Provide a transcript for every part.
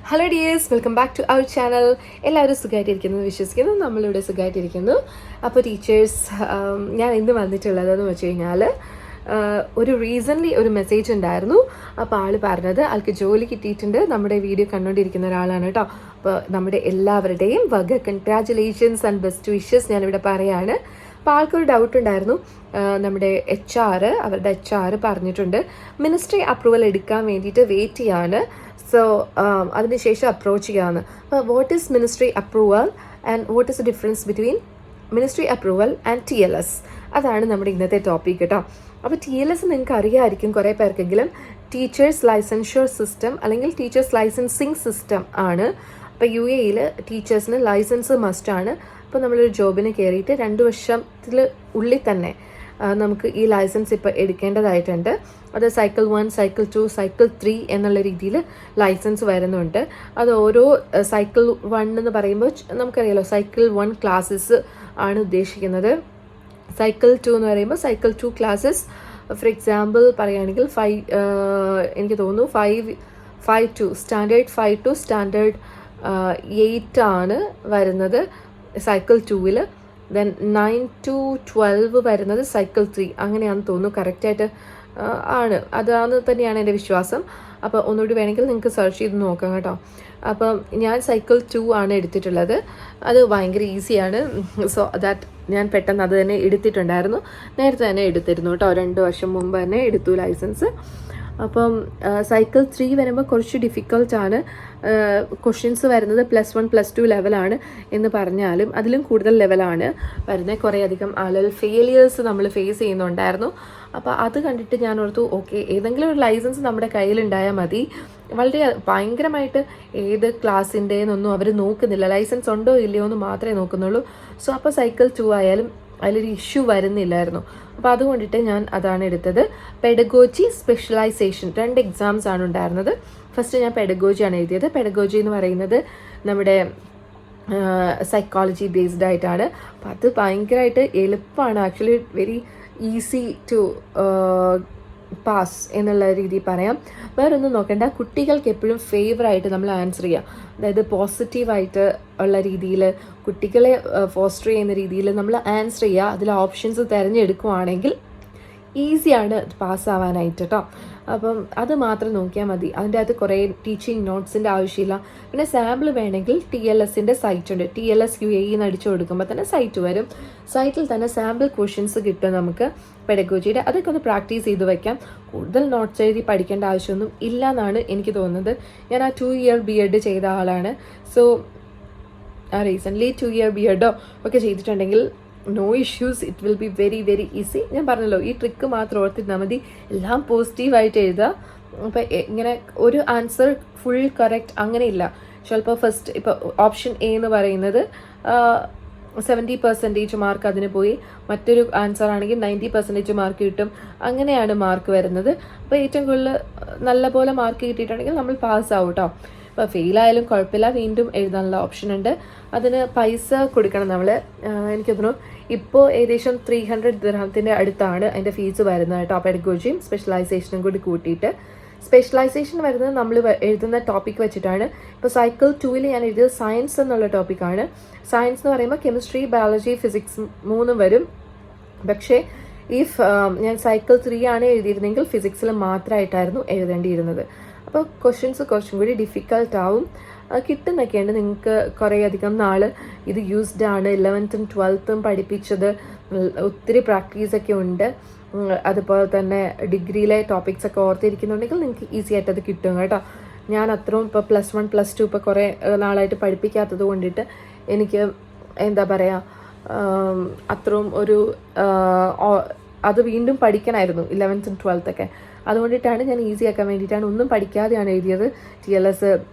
Hello dears, welcome back to our channel. എല്ലാവരും സുഖമായിട്ടിരിക്കുന്നു വിശ്വസിക്കുന്നു. നമ്മളിവിടെ സുഖമായിട്ടിരിക്കുന്നു. അപ്പോൾ ടീച്ചേഴ്സ്, ഞാൻ ഇന്ന് വന്നിട്ടുള്ളതെന്ന് വെച്ച് കഴിഞ്ഞാൽ ഒരു റീസൺലി ഒരു മെസ്സേജ് ഉണ്ടായിരുന്നു. അപ്പോൾ ആൾ പറഞ്ഞത് ആൾക്ക് ജോലി കിട്ടിയിട്ടുണ്ട്. നമ്മുടെ വീഡിയോ കണ്ടുകൊണ്ടിരിക്കുന്ന ഒരാളാണ് കേട്ടോ. അപ്പോൾ നമ്മുടെ എല്ലാവരുടെയും വക കൺഗ്രാജുലേഷൻസ് ആൻഡ് ബെസ്റ്റ് വിഷസ് ഞാനിവിടെ പറയാണ്. അപ്പോൾ ആൾക്കൊരു ഡൗട്ട് ഉണ്ടായിരുന്നു. നമ്മുടെ അവരുടെ എച്ച് ആർ പറഞ്ഞിട്ടുണ്ട് മിനിസ്ട്രി അപ്രൂവൽ എടുക്കാൻ വേണ്ടിയിട്ട് വെയിറ്റ് ചെയ്യാണ്. സോ അതിനുശേഷം അപ്രോച്ച് ചെയ്യാമെന്ന്. അപ്പോൾ what is ministry approval and what is the difference between ministry approval and TLS? അതാണ് നമ്മുടെ ഇന്നത്തെ ടോപ്പിക് കേട്ടോ. അപ്പോൾ TLS നിങ്ങൾക്ക് അറിയാമായിരിക്കും കുറേ പേർക്കെങ്കിലും. ടീച്ചേഴ്സ് ലൈസൻഷ്യർ സിസ്റ്റം അല്ലെങ്കിൽ ടീച്ചേഴ്സ് ലൈസൻസിങ് സിസ്റ്റം ആണ്. അപ്പോൾ UAE ടീച്ചേഴ്സിന് ലൈസൻസ് മസ്റ്റാണ്. അപ്പോൾ നമ്മളൊരു ജോബിന് കയറിയിട്ട് 2 വർഷത്തിൽ ഉള്ളിൽ തന്നെ നമുക്ക് ഈ ലൈസൻസ് ഇപ്പോൾ എടുക്കേണ്ടതായിട്ടുണ്ട്. അത് സൈക്കിൾ 1, സൈക്കിൾ 2, സൈക്കിൾ 3 എന്നുള്ള രീതിയിൽ ലൈസൻസ് വരുന്നുണ്ട്. അത് ഓരോ സൈക്കിൾ 1 എന്ന് പറയുമ്പോൾ നമുക്കറിയാലോ സൈക്കിൾ 1 ക്ലാസ്സസ് ആണ് ഉദ്ദേശിക്കുന്നത്. സൈക്കിൾ 2 എന്ന് പറയുമ്പോൾ സൈക്കിൾ 2 ക്ലാസ്സസ്. ഫോർ എക്സാമ്പിൾ പറയുകയാണെങ്കിൽ എനിക്ക് തോന്നുന്നു 5 to സ്റ്റാൻഡേർഡ് 5 to സ്റ്റാൻഡേർഡ് 8 ആണ് വരുന്നത് സൈക്കിൾ 2-ൽ. ദെൻ 9 to 12 വരുന്നത് സൈക്കിൾ 3 അങ്ങനെയാണെന്ന് തോന്നുന്നു. കറക്റ്റായിട്ട് ആണ്, അതാണ് തന്നെയാണ് എൻ്റെ വിശ്വാസം. അപ്പോൾ ഒന്നുകൂടി വേണമെങ്കിൽ നിങ്ങൾക്ക് സെർച്ച് ചെയ്ത് നോക്കാം കേട്ടോ. അപ്പം ഞാൻ സൈക്കിൾ 2 ആണ് എടുത്തിട്ടുള്ളത്. അത് ഭയങ്കര ഈസിയാണ്. സോ ദാറ്റ് ഞാൻ പെട്ടെന്ന് അത് തന്നെ എടുത്തിട്ടുണ്ടായിരുന്നു. നേരത്തെ തന്നെ എടുത്തിരുന്നു കേട്ടോ. 2 വർഷം മുമ്പ് തന്നെ എടുത്തു ലൈസൻസ്. അപ്പം സൈക്കിൾ 3 വരുമ്പോൾ കുറച്ച് ഡിഫിക്കൽട്ടാണ്. ക്വസ്റ്റ്യൻസ് വരുന്നത് +1 +2 ലെവലാണ് എന്ന് പറഞ്ഞാലും അതിലും കൂടുതൽ ലെവലാണ് വരുന്നത്. കുറേ അധികം ആളുകൾ ഫെയിലിയേഴ്സ് നമ്മൾ ഫേസ് ചെയ്യുന്നുണ്ടായിരുന്നു. അപ്പോൾ അത് കണ്ടിട്ട് ഞാൻ ഓർത്തു ഓക്കെ, ഏതെങ്കിലും ഒരു ലൈസൻസ് നമ്മുടെ കയ്യിലുണ്ടായാൽ മതി. വളരെ ഭയങ്കരമായിട്ട് ഏത് ക്ലാസ്സിൻ്റെന്നൊന്നും അവർ നോക്കുന്നില്ല, ലൈസൻസ് ഉണ്ടോ ഇല്ലയോ എന്ന് മാത്രമേ നോക്കുന്നുള്ളൂ. സോ അപ്പോൾ സൈക്കിൾ 2 ആയാലും അതിലൊരു ഇഷ്യൂ വരുന്നില്ലായിരുന്നു. അപ്പോൾ അതുകൊണ്ടിട്ട് ഞാൻ അതാണ് എടുത്തത്. പെഡഗോജി, സ്പെഷ്യലൈസേഷൻ 2 എക്സാംസ് ആണ് ഉണ്ടായിരുന്നത്. ഫസ്റ്റ് ഞാൻ പെഡഗോജിയാണ് എഴുതിയത്. പെഡഗോജി എന്ന് പറയുന്നത് നമ്മുടെ സൈക്കോളജി ബേസ്ഡ് ആയിട്ടാണ്. അപ്പോൾ അത് ഭയങ്കരമായിട്ട് എളുപ്പമാണ്. Actually very easy to pass എന്നുള്ള രീതിയിൽ പറയാം. വേറൊന്നും നോക്കേണ്ട, കുട്ടികൾക്ക് എപ്പോഴും ഫേവറായിട്ട് നമ്മൾ ആൻസർ ചെയ്യാം. അതായത് പോസിറ്റീവായിട്ട് ഉള്ള രീതിയിൽ കുട്ടികളെ ഫോസ്റ്റർ ചെയ്യുന്ന രീതിയിൽ നമ്മൾ ആൻസർ ചെയ്യുക. അതിൽ ഓപ്ഷൻസ് തിരഞ്ഞെടുക്കുവാണെങ്കിൽ ഈസിയാണ് പാസ്സാവാനായിട്ട് കേട്ടോ. അപ്പം അത് മാത്രം നോക്കിയാൽ മതി. അതിൻ്റെ അകത്ത് കുറേ ടീച്ചിങ് നോട്ട്സിൻ്റെ ആവശ്യമില്ല. പിന്നെ സാമ്പിൾ വേണമെങ്കിൽ TLSൻ്റെ സൈറ്റ് ഉണ്ട്. TLS UAE എന്ന് അടിച്ചു കൊടുക്കുമ്പോൾ തന്നെ സൈറ്റ് വരും. സൈറ്റിൽ തന്നെ സാമ്പിൾ ക്വസ്റ്റ്യൻസ് കിട്ടും നമുക്ക് പെഡഗോജിയുടെ. അതൊക്കെ ഒന്ന് പ്രാക്ടീസ് ചെയ്ത് വയ്ക്കാം. കൂടുതൽ നോട്ട്സ് എഴുതി പഠിക്കേണ്ട ആവശ്യമൊന്നും ഇല്ല എന്നാണ് എനിക്ക് തോന്നുന്നത്. ഞാൻ ആ 2 year BEd ചെയ്ത ആളാണ്. സോ റീസെൻ്റ്ലി 2 year BEdോ ഒക്കെ ചെയ്തിട്ടുണ്ടെങ്കിൽ no issues, it will be very very easy. ഞാൻ പറഞ്ഞല്ലോ, ഈ ട്രിക്ക് മാത്രം ഓർത്തിരുന്നാൽ മതി. എല്ലാം പോസിറ്റീവായിട്ട് എഴുതുക. അപ്പോൾ ഇങ്ങനെ ഒരു ആൻസർ ഫുൾ കറക്റ്റ് അങ്ങനെയില്ല. ചിലപ്പോൾ ഫസ്റ്റ് ഇപ്പോൾ ഓപ്ഷൻ A എന്ന് പറയുന്നത് 70% മാർക്ക് അതിന് പോയി, മറ്റൊരു ആൻസർ ആണെങ്കിൽ 90% മാർക്ക് കിട്ടും. അങ്ങനെയാണ് മാർക്ക് വരുന്നത്. അപ്പോൾ ഏറ്റവും കൂടുതൽ നല്ല പോലെ മാർക്ക് കിട്ടിയിട്ടുണ്ടെങ്കിൽ നമ്മൾ പാസ്സാവും കേട്ടോ. അപ്പോൾ ഫെയിലായാലും കുഴപ്പമില്ല, വീണ്ടും എഴുതാനുള്ള ഓപ്ഷൻ ഉണ്ട്. അതിന് പൈസ കൊടുക്കണം നമ്മൾ. എനിക്ക് തോന്നുന്നു ഇപ്പോൾ ഏകദേശം 300 ദിർഹത്തിൻ്റെ അടുത്താണ് അതിൻ്റെ ഫീസ് വരുന്നത് കേട്ടോ. പെഡഗോജിയും സ്പെഷ്യലൈസേഷനും കൂടി കൂട്ടിയിട്ട്. സ്പെഷ്യലൈസേഷൻ വരുന്നത് നമ്മൾ എഴുതുന്ന ടോപ്പിക് വെച്ചിട്ടാണ്. ഇപ്പോൾ സൈക്കിൾ 2-ൽ ഞാൻ എഴുതിയത് സയൻസ് എന്നുള്ള ടോപ്പിക്കാണ്. സയൻസ് എന്ന് പറയുമ്പോൾ കെമിസ്ട്രി, ബയോളജി, ഫിസിക്സ് 3 വരും. പക്ഷേ ഞാൻ സൈക്കിൾ 3 ആണ് എഴുതിയിരുന്നെങ്കിൽ ഫിസിക്സിൽ മാത്രമായിട്ടായിരുന്നു എഴുതേണ്ടിയിരുന്നത്. അപ്പോൾ ക്വസ്റ്റ്യൻസ് കുറച്ചും കൂടി ഡിഫിക്കൽട്ട് ആവും. കിട്ടുന്നൊക്കെയുണ്ട്. നിങ്ങൾക്ക് കുറേ അധികം നാൾ ഇത് യൂസ്ഡ് ആണ്. 11th and 12th പഠിപ്പിച്ചത് ഒത്തിരി പ്രാക്ടീസൊക്കെ ഉണ്ട്. അതുപോലെ തന്നെ ഡിഗ്രിയിലെ ടോപ്പിക്സൊക്കെ ഓർത്തിരിക്കുന്നുണ്ടെങ്കിൽ നിങ്ങൾക്ക് ഈസി ആയിട്ട് അത് കിട്ടും കേട്ടോ. ഞാൻ അത്രയും ഇപ്പോൾ +1 +2 ഇപ്പോൾ കുറേ നാളായിട്ട് പഠിപ്പിക്കാത്തത് കൊണ്ടിട്ട് എനിക്ക് എന്താ പറയുക, അത്രയും ഒരു അത് വീണ്ടും പഠിക്കണമായിരുന്നു 11th and 12th ഒക്കെ. അതുകൊണ്ടിട്ടാണ് ഞാൻ ഈസി ആക്കാൻ വേണ്ടിയിട്ടാണ് ഒന്നും പഠിക്കാതെയാണ് എഴുതിയത്. TLS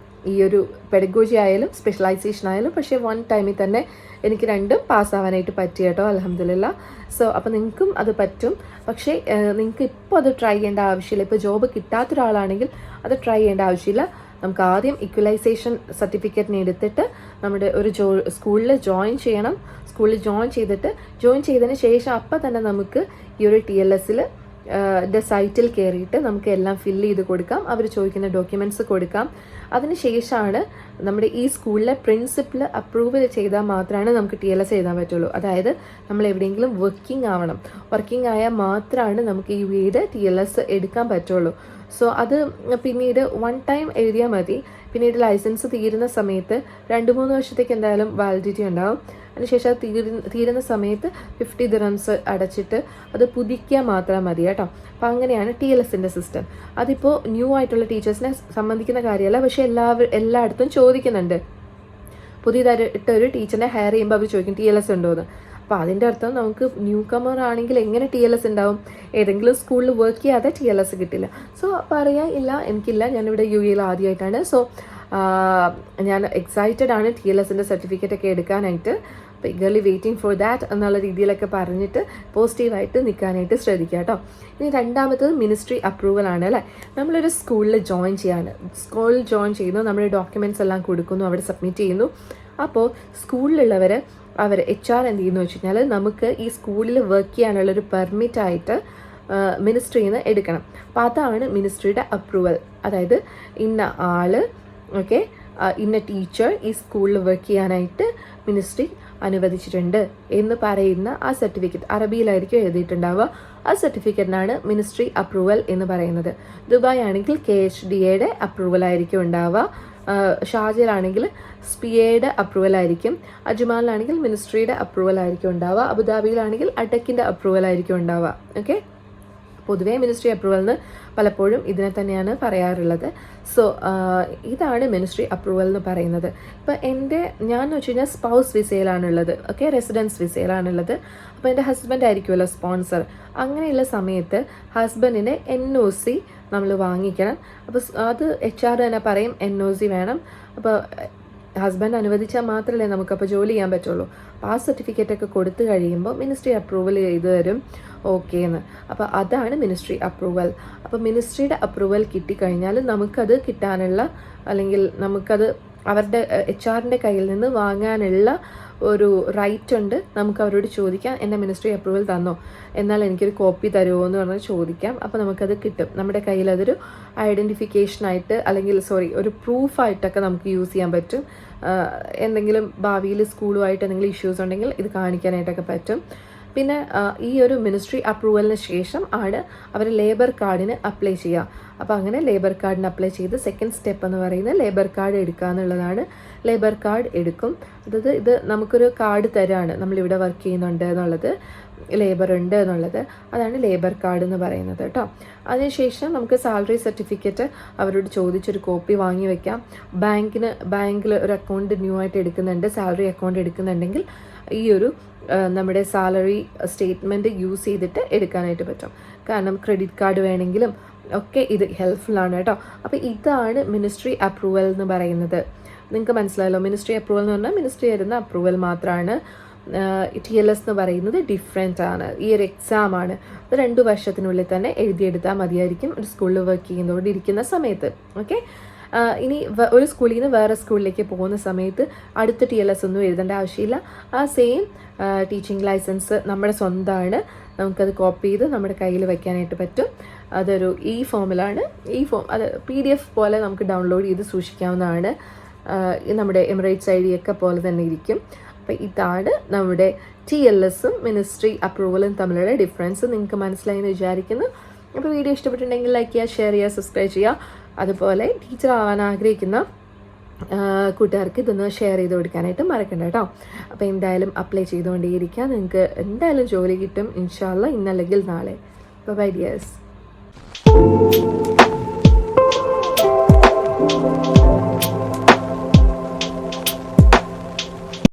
ഈ ഒരു പെഡഗോജി ആയാലും സ്പെഷ്യലൈസേഷൻ ആയാലും. പക്ഷേ 1 ടൈമിൽ തന്നെ എനിക്ക് 2ഉം പാസ്സാവാനായിട്ട് പറ്റി കേട്ടോ, അൽഹംദുലില്ലാ. സോ അപ്പോൾ നിങ്ങൾക്കും അത് പറ്റും. പക്ഷേ നിങ്ങൾക്ക് ഇപ്പോൾ അത് ട്രൈ ചെയ്യേണ്ട ആവശ്യമില്ല. ഇപ്പോൾ ജോബ് കിട്ടാത്തൊരാളാണെങ്കിൽ അത് ട്രൈ ചെയ്യേണ്ട ആവശ്യമില്ല. നമുക്ക് ആദ്യം ഇക്വലൈസേഷൻ സർട്ടിഫിക്കറ്റിന് എടുത്തിട്ട് നമ്മുടെ ഒരു സ്കൂളിൽ ജോയിൻ ചെയ്യണം. സ്കൂളിൽ ജോയിൻ ചെയ്തതിന് ശേഷം അപ്പം തന്നെ നമുക്ക് ഈ ഒരു TLSൽ സൈറ്റിൽ കയറിയിട്ട് നമുക്ക് എല്ലാം ഫില്ല് ചെയ്ത് കൊടുക്കാം. അവർ ചോദിക്കുന്ന ഡോക്യുമെൻറ്റ്സ് കൊടുക്കാം. അതിനുശേഷമാണ് നമ്മുടെ ഈ സ്കൂളിലെ പ്രിൻസിപ്പൽ അപ്രൂവ് ചെയ്താൽ മാത്രമാണ് നമുക്ക് TLS എഴുതാൻ പറ്റുള്ളൂ. അതായത് നമ്മൾ എവിടെയെങ്കിലും വർക്കിംഗ് ആയാൽ മാത്രമാണ് നമുക്ക് ഈ വീട് TLS എടുക്കാൻ പറ്റുള്ളൂ. സോ അത് പിന്നീട് 1 ടൈം എഴുതിയാൽ മതി. പിന്നീട് ലൈസൻസ് തീരുന്ന സമയത്ത് 2-3 വർഷത്തേക്ക് എന്തായാലും വാലിഡിറ്റി ഉണ്ടാവും. അതിനുശേഷം അത് തീരുന്ന സമയത്ത് 50 dirhams അടച്ചിട്ട് അത് പുതുക്കിയാൽ മാത്രം മതി കേട്ടോ. അപ്പോൾ അങ്ങനെയാണ് TLSൻ്റെ സിസ്റ്റം. അതിപ്പോൾ ന്യൂ ആയിട്ടുള്ള ടീച്ചേഴ്സിനെ സംബന്ധിക്കുന്ന കാര്യമല്ല, പക്ഷേ എല്ലായിടത്തും ചോദിക്കുന്നുണ്ട്. പുതിയതായിട്ട് ഒരു ടീച്ചറിനെ ഹയർ ചെയ്യുമ്പോൾ അവർ ചോദിക്കും TLS ഉണ്ടോ എന്ന്. അപ്പോൾ അതിൻ്റെ അർത്ഥം നമുക്ക് ന്യൂ കമർ ആണെങ്കിൽ എങ്ങനെ TLS ഉണ്ടാവും? ഏതെങ്കിലും സ്കൂളിൽ വർക്ക് ചെയ്യാതെ TLS കിട്ടില്ല. സോ പറയാൻ ഇല്ല, എനിക്കില്ല, ഞാനിവിടെ UAE ആദ്യമായിട്ടാണ്. സോ ഞാൻ എക്സൈറ്റഡ് ആണ് TLSൻ്റെ സർട്ടിഫിക്കറ്റ് ഒക്കെ എടുക്കാനായിട്ട്. അപ്പോൾ ഈഗർലി വെയിറ്റിംഗ് ഫോർ ദാറ്റ് എന്നുള്ള രീതിയിലൊക്കെ പറഞ്ഞിട്ട് പോസിറ്റീവായിട്ട് നിൽക്കാനായിട്ട് ശ്രദ്ധിക്കുക കേട്ടോ. ഇനി രണ്ടാമത്തത് മിനിസ്ട്രി അപ്രൂവൽ ആണ് അല്ലേ. നമ്മളൊരു സ്കൂളിൽ ജോയിൻ ചെയ്യുന്നു, നമ്മുടെ ഡോക്യുമെൻറ്റ്സ് എല്ലാം കൊടുക്കുന്നു, അവിടെ സബ്മിറ്റ് ചെയ്യുന്നു. അപ്പോൾ സ്കൂളിലുള്ളവർ HR എന്ത് ചെയ്യുന്നു വെച്ച് കഴിഞ്ഞാൽ നമുക്ക് ഈ സ്കൂളിൽ വർക്ക് ചെയ്യാനുള്ളൊരു പെർമിറ്റായിട്ട് മിനിസ്ട്രിയിൽ നിന്ന് എടുക്കണം. അപ്പോൾ അതാണ് മിനിസ്ട്രിയുടെ അപ്രൂവൽ. അതായത് ഇന്ന ആൾ ഇന്ന ടീച്ചർ ഈ സ്കൂളിൽ വർക്ക് ചെയ്യാനായിട്ട് മിനിസ്ട്രി അനുവദിച്ചിട്ടുണ്ട് എന്ന് പറയുന്ന ആ സർട്ടിഫിക്കറ്റ് അറബിയിലായിരിക്കും എഴുതിയിട്ടുണ്ടാവുക. ആ സർട്ടിഫിക്കറ്റിനാണ് മിനിസ്ട്രി അപ്രൂവൽ എന്ന് പറയുന്നത്. ദുബായ് ആണെങ്കിൽ KHDAയുടെ അപ്രൂവൽ ആയിരിക്കും ഉണ്ടാവുക. ഷാർജയിലാണെങ്കിൽ SPAയുടെ അപ്രൂവൽ ആയിരിക്കും. അജ്മാനിലാണെങ്കിൽ മിനിസ്ട്രിയുടെ അപ്രൂവൽ ആയിരിക്കും ഉണ്ടാവുക. അബുദാബിയിലാണെങ്കിൽ അടക്കിൻ്റെ അപ്രൂവൽ ആയിരിക്കും ഉണ്ടാവുക. ഓക്കെ, പൊതുവേ മിനിസ്ട്രി അപ്രൂവലിന് പലപ്പോഴും ഇതിനെ തന്നെയാണ് പറയാറുള്ളത്. സോ ഇതാണ് മിനിസ്ട്രി അപ്രൂവൽ എന്ന് പറയുന്നത്. ഇപ്പോൾ ഞാൻ വെച്ച് കഴിഞ്ഞാൽ സ്പൗസ് വിസയിലാണുള്ളത്, റെസിഡൻസ് വിസയിലാണുള്ളത്. അപ്പോൾ എൻ്റെ ഹസ്ബൻഡ് ആയിരിക്കുമല്ലോ സ്പോൺസർ. അങ്ങനെയുള്ള സമയത്ത് ഹസ്ബൻഡിന് NOC നമ്മൾ വാങ്ങിക്കണം. അപ്പോൾ അത് HR തന്നെ പറയും NOC വേണം. അപ്പോൾ ഹസ്ബൻഡ് അനുവദിച്ചാൽ മാത്രമല്ലേ നമുക്കപ്പോൾ ജോലി ചെയ്യാൻ പറ്റുള്ളൂ. അപ്പോൾ ആ സർട്ടിഫിക്കറ്റൊക്കെ കൊടുത്തു കഴിയുമ്പോൾ മിനിസ്ട്രി അപ്രൂവൽ ചെയ്ത് തരും എന്ന്. അപ്പോൾ അതാണ് മിനിസ്ട്രി അപ്രൂവൽ. അപ്പോൾ മിനിസ്ട്രിയുടെ അപ്രൂവൽ കിട്ടിക്കഴിഞ്ഞാൽ നമുക്കത് കിട്ടാനുള്ള, അല്ലെങ്കിൽ നമുക്കത് അവരുടെ HR കയ്യിൽ നിന്ന് വാങ്ങാനുള്ള ഒരു റൈറ്റ് ഉണ്ട്. നമുക്ക് അവരോട് ചോദിക്കാം, എന്നെ മിനിസ്ട്രി അപ്രൂവൽ തന്നോ, എന്നാൽ എനിക്കൊരു കോപ്പി തരുമോ എന്ന് പറഞ്ഞാൽ ചോദിക്കാം. അപ്പോൾ നമുക്കത് കിട്ടും. നമ്മുടെ കയ്യിൽ അതൊരു ഐഡൻറ്റിഫിക്കേഷനായിട്ട്, അല്ലെങ്കിൽ ഒരു പ്രൂഫായിട്ടൊക്കെ നമുക്ക് യൂസ് ചെയ്യാൻ പറ്റും. എന്തെങ്കിലും ഭാവിയിൽ സ്കൂളുമായിട്ട് എന്തെങ്കിലും ഇഷ്യൂസ് ഉണ്ടെങ്കിൽ ഇത് കാണിക്കാനായിട്ടൊക്കെ പറ്റും. പിന്നെ ഈ ഒരു മിനിസ്ട്രി അപ്രൂവലിന് ശേഷം ആണ് അവർ ലേബർ കാർഡിന് അപ്ലൈ ചെയ്യുക. അപ്പോൾ അങ്ങനെ ലേബർ കാർഡിന് അപ്ലൈ ചെയ്ത് സെക്കൻഡ് സ്റ്റെപ്പ് എന്ന് പറയുന്നത് ലേബർ കാർഡ് എടുക്കുക എന്നുള്ളതാണ്. ലേബർ കാർഡ് എടുക്കും. അതായത് ഇത് നമുക്കൊരു കാർഡ് തരാണ്, നമ്മളിവിടെ വർക്ക് ചെയ്യുന്നുണ്ട് എന്നുള്ളത്, ലേബർ ഉണ്ട് എന്നുള്ളത്. അതാണ് ലേബർ കാർഡ് എന്ന് പറയുന്നത് കേട്ടോ. അതിനുശേഷം നമുക്ക് സാലറി സർട്ടിഫിക്കറ്റ് അവരോട് ചോദിച്ചൊരു കോപ്പി വാങ്ങി വയ്ക്കാം. ബാങ്കിൽ ഒരു അക്കൗണ്ട് ന്യൂ ആയിട്ട് എടുക്കുന്നുണ്ട്, സാലറി അക്കൗണ്ട് എടുക്കുന്നുണ്ടെങ്കിൽ ഈ ഒരു നമ്മുടെ സാലറി സ്റ്റേറ്റ്മെൻറ്റ് യൂസ് ചെയ്തിട്ട് എടുക്കാനായിട്ട് പറ്റും. കാരണം ക്രെഡിറ്റ് കാർഡ് വേണമെങ്കിലും ഒക്കെ ഇത് ഹെൽപ്ഫുള്ളാണ് കേട്ടോ. അപ്പോൾ ഇതാണ് മിനിസ്ട്രി അപ്രൂവൽ എന്ന് പറയുന്നത്. നിങ്ങൾക്ക് മനസ്സിലായല്ലോ. മിനിസ്ട്രി അപ്രൂവൽ എന്ന് പറഞ്ഞാൽ മിനിസ്ട്രി തരുന്ന അപ്രൂവൽ മാത്രമാണ്. TLS എന്ന് പറയുന്നത് ഡിഫറെൻ്റ് ആണ്. ഈ ഒരു എക്സാമാണ്. അത് 2 വർഷത്തിനുള്ളിൽ തന്നെ എഴുതിയെടുത്താൽ മതിയായിരിക്കും ഒരു സ്കൂളിൽ വർക്ക് ചെയ്യുന്നതോടിരിക്കുന്ന സമയത്ത്. ഓക്കെ, ഇനി ഒരു സ്കൂളിൽ നിന്ന് വേറെ സ്കൂളിലേക്ക് പോകുന്ന സമയത്ത് അടുത്ത TLS ഒന്നും എഴുതേണ്ട ആവശ്യമില്ല. ആ സെയിം ടീച്ചിങ് ലൈസൻസ് നമ്മുടെ സ്വന്തമാണ്. നമുക്കത് കോപ്പി ചെയ്ത് നമ്മുടെ കയ്യിൽ വയ്ക്കാനായിട്ട് പറ്റും. അതൊരു ഫോമിലാണ്. അത് PDF പോലെ നമുക്ക് ഡൗൺലോഡ് ചെയ്ത് സൂക്ഷിക്കാവുന്നതാണ്. നമ്മുടെ എമിറേറ്റ്സ് ID ഒക്കെ പോലെ തന്നെ ഇരിക്കും. അപ്പോൾ ഇതാണ് നമ്മുടെ TLSഉം മിനിസ്ട്രി അപ്രൂവലും തമ്മിലുള്ള ഡിഫറൻസ്. നിങ്ങൾക്ക് മനസ്സിലായി എന്ന് വിചാരിക്കുന്നു. അപ്പോൾ വീഡിയോ ഇഷ്ടപ്പെട്ടിട്ടുണ്ടെങ്കിൽ ലൈക്ക് ചെയ്യുക, ഷെയർ ചെയ്യുക, സബ്സ്ക്രൈബ് ചെയ്യുക. അതുപോലെ ടീച്ചർ ആവാൻ ആഗ്രഹിക്കുന്ന കൂട്ടുകാർക്ക് ഇതൊന്ന് ഷെയർ ചെയ്ത് കൊടുക്കാനായിട്ട് മറക്കണ്ട കേട്ടോ. അപ്പോൾ എന്തായാലും അപ്ലൈ ചെയ്തുകൊണ്ടേയിരിക്കുക. നിങ്ങൾക്ക് എന്തായാലും ജോലി കിട്ടും ഇൻഷാ അല്ലാഹ്, ഇന്നല്ലെങ്കിൽ നാളെ. Bye dears.